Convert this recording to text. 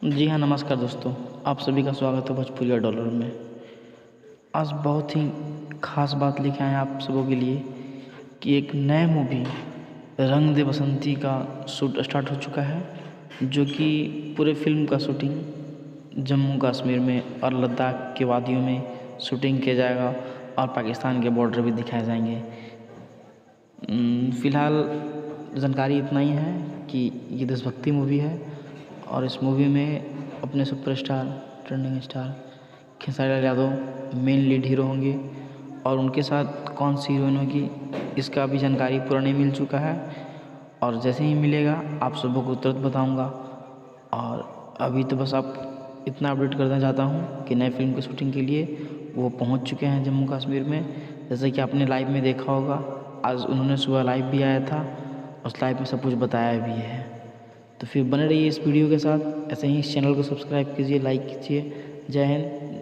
जी हाँ, नमस्कार दोस्तों। आप सभी का स्वागत है भोजपुरिया डॉलर में। आज बहुत ही ख़ास बात लेके आए हैं आप सबों के लिए कि एक नए मूवी रंग दे बसंती का शूट स्टार्ट हो चुका है, जो कि पूरे फिल्म का शूटिंग जम्मू कश्मीर में और लद्दाख के वादियों में शूटिंग किया जाएगा और पाकिस्तान के बॉर्डर भी दिखाए जाएंगे। फ़िलहाल जानकारी इतना ही है कि ये देशभक्ति मूवी है और इस मूवी में अपने superstar trending star Khesari Lal Yadav main lead hero होंगे और उनके साथ कौन सी हीरोइन होगी इसका भी जानकारी पूरा नहीं मिल चुका है और जैसे ही मिलेगा आप सबों को तुरंत बताऊंगा। और अभी तो बस आप इतना अपडेट करना चाहता हूँ कि नए फिल्म की शूटिंग के लिए वो पहुँच चुके हैं जम्मू कश्मीर में। जैसे कि आपने लाइव में देखा होगा, आज उन्होंने सुबह लाइव भी आया था, उस लाइव में सब कुछ बताया भी है। तो फिर बने रहिए इस वीडियो के साथ, ऐसे ही इस चैनल को सब्सक्राइब कीजिए, लाइक कीजिए। जय हिंद।